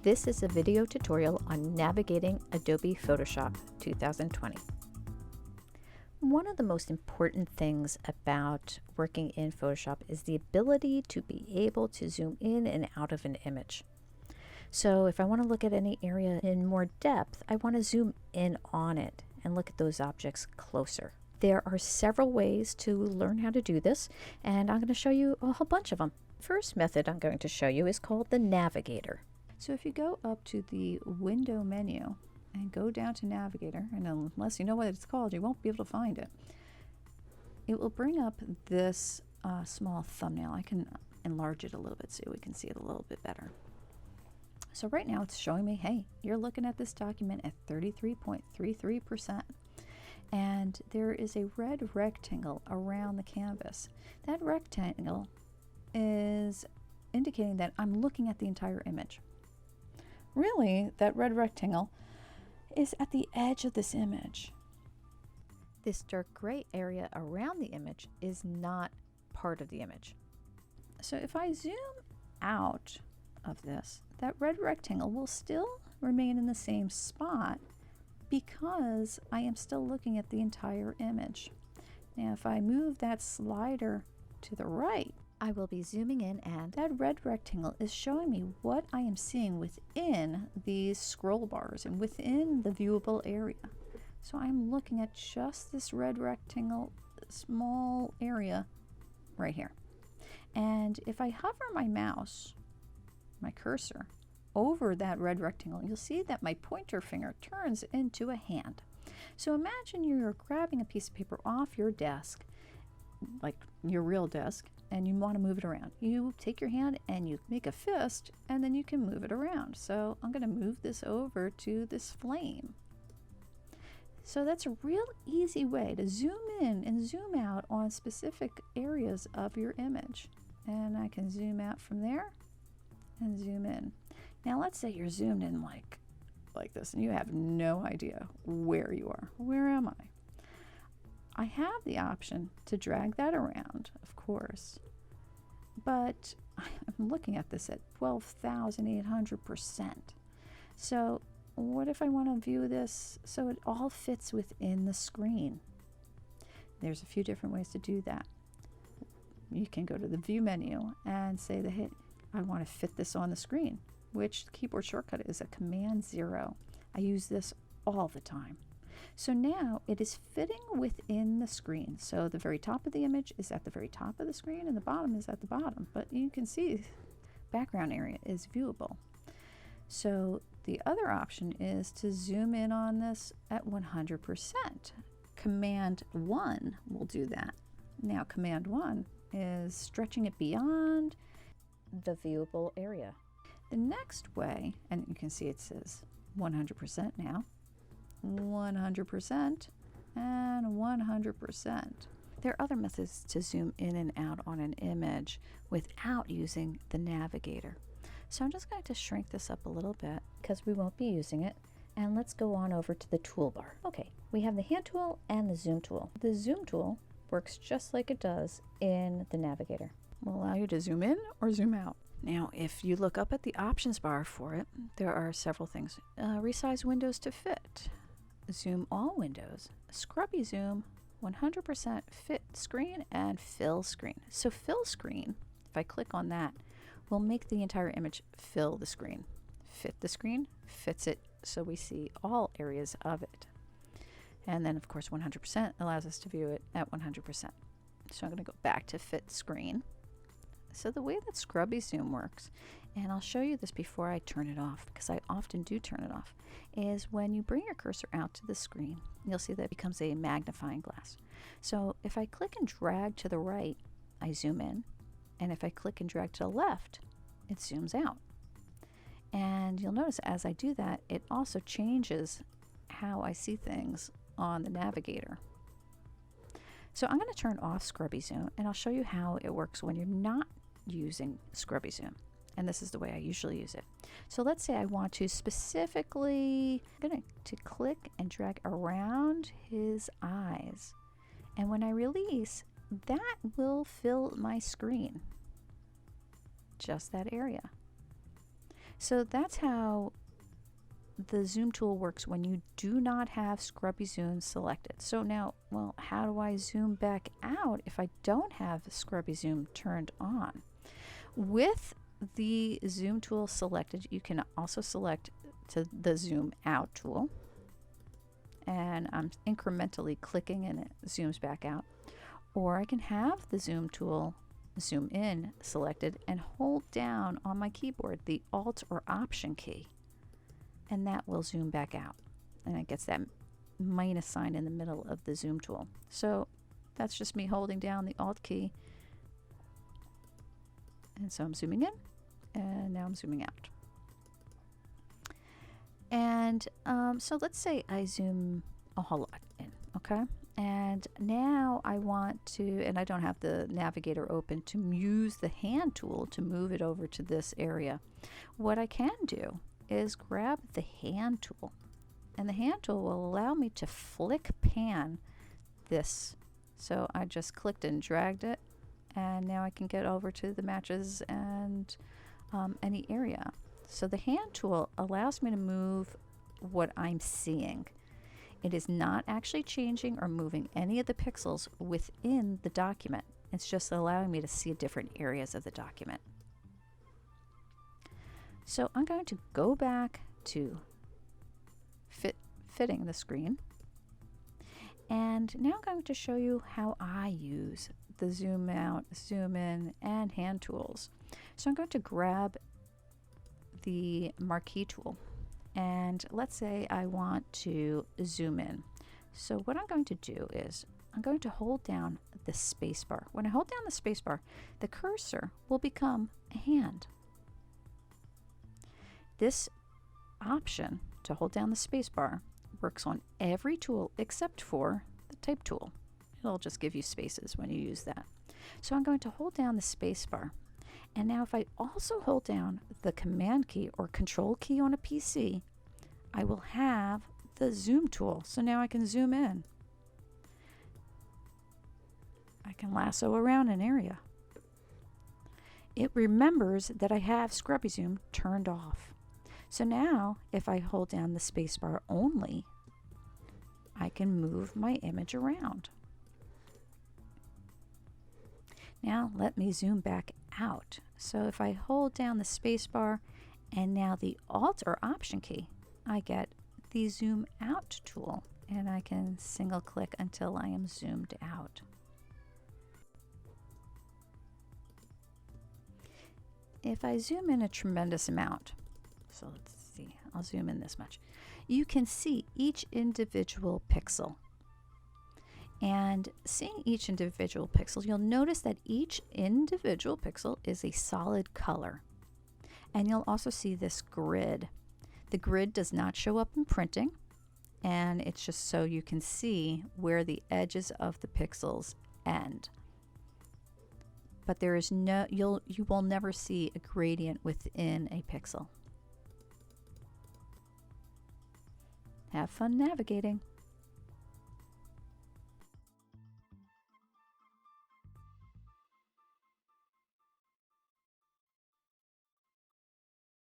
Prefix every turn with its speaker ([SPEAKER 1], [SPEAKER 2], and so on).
[SPEAKER 1] This is a video tutorial on navigating Adobe Photoshop 2020. One of the most important things about working in Photoshop is the ability to be able to zoom in and out of an image. So if I want to look at any area in more depth, I want to zoom in on it and look at those objects closer. There are several ways to learn how to do this, and I'm going to show you a whole bunch of them. First method I'm going to show you is called the Navigator. So if you go up to the window menu and go down to Navigator, and unless you know what it's called, you won't be able to find it. It will bring up this small thumbnail. I can enlarge it a little bit so we can see it a little bit better. So right now it's showing me, hey, you're looking at this document at 33.33%. And there is a red rectangle around the canvas. That rectangle is indicating that I'm looking at the entire image. Really, that red rectangle is at the edge of this image. This dark gray area around the image is not part of the image. So if I zoom out of this, that red rectangle will still remain in the same spot because I am still looking at the entire image. Now if I move that slider to the right, I will be zooming in, and that red rectangle is showing me what I am seeing within these scroll bars and within the viewable area. So I'm looking at just this red rectangle, small area right here. And if I hover my mouse, my cursor, over that red rectangle, you'll see that my pointer finger turns into a hand. So imagine you're grabbing a piece of paper off your desk, like your real desk, and you want to move it around. You take your hand and you make a fist, and then you can move it around. So I'm going to move this over to this flame. So that's a real easy way to zoom in and zoom out on specific areas of your image. And I can zoom out from there and zoom in. Now let's say you're zoomed in like this, and you have no idea where you are. Where am I? I have the option to drag that around, of course, but I'm looking at this at 12,800%. So what if I want to view this so it all fits within the screen? There's a few different ways to do that. You can go to the View menu and say that, hey, I want to fit this on the screen, which the keyboard shortcut is a Command-0. I use this all the time. So now it is fitting within the screen. So the very top of the image is at the very top of the screen and the bottom is at the bottom. But you can see background area is viewable. So the other option is to zoom in on this at 100%. Command-1 will do that. Now Command-1 is stretching it beyond the viewable area. The next way, and you can see it says 100% now, 100% and 100%. There are other methods to zoom in and out on an image without using the Navigator. So I'm just going to shrink this up a little bit because we won't be using it. And let's go on over to the toolbar. Okay, we have the hand tool and the zoom tool. The zoom tool works just like it does in the Navigator. Will allow you to zoom in or zoom out. Now, if you look up at the options bar for it, there are several things. Resize windows to fit, zoom all windows, scrubby zoom, 100% fit screen, and fill screen. So fill screen, if I click on that, will make the entire image fill the screen. Fit the screen, fits it so we see all areas of it. And then, of course, 100% allows us to view it at 100%. So I'm going to go back to fit screen. So the way that scrubby zoom works, and I'll show you this before I turn it off because I often do turn it off, is when you bring your cursor out to the screen, you'll see that it becomes a magnifying glass. So if I click and drag to the right, I zoom in, and if I click and drag to the left, it zooms out. And you'll notice as I do that, it also changes how I see things on the Navigator. So I'm going to turn off scrubby zoom, and I'll show you how it works when you're not using scrubby zoom. And this is the way I usually use it. So let's say I want to specifically, I'm going to click and drag around his eyes. And when I release, that will fill my screen. Just that area. So that's how the zoom tool works when you do not have scrubby zoom selected. So now, well, how do I zoom back out if I don't have scrubby zoom turned on? With the zoom tool selected, you can also select to the zoom out tool, and I'm incrementally clicking and it zooms back out. Or I can have the zoom tool zoom in selected and hold down on my keyboard the Alt or Option key, and that will zoom back out, and it gets that minus sign in the middle of the zoom tool. So that's just me holding down the Alt key, and so I'm zooming in, and now I'm zooming out. And so let's say I zoom a whole lot in, okay? And now I want to, and I don't have the Navigator open, to use the hand tool to move it over to this area. What I can do is grab the hand tool, and the hand tool will allow me to flick pan this. So I just clicked and dragged it, and now I can get over to the matches and any area. So the hand tool allows me to move what I'm seeing. It is not actually changing or moving any of the pixels within the document. It's just allowing me to see different areas of the document. So I'm going to go back to fitting the screen. And now I'm going to show you how I use the zoom out, zoom in, and hand tools. So I'm going to grab the marquee tool, and let's say I want to zoom in. So what I'm going to do is I'm going to hold down the space bar. When I hold down the space bar, the cursor will become a hand. This option to hold down the space bar works on every tool except for the type tool. It'll just give you spaces when you use that. So I'm going to hold down the space bar. And now if I also hold down the Command key or Control key on a PC, I will have the zoom tool. So now I can zoom in. I can lasso around an area. It remembers that I have scrubby zoom turned off. So now if I hold down the spacebar only, I can move my image around. Now let me zoom back out. So if I hold down the spacebar and now the Alt or Option key, I get the zoom out tool, and I can single click until I am zoomed out. If I zoom in a tremendous amount, so let's see, I'll zoom in this much, you can see each individual pixel. And seeing each individual pixel, you'll notice that each individual pixel is a solid color. And you'll also see this grid. The grid does not show up in printing, and it's just so you can see where the edges of the pixels end. But there is no, you will never see a gradient within a pixel. Have fun navigating.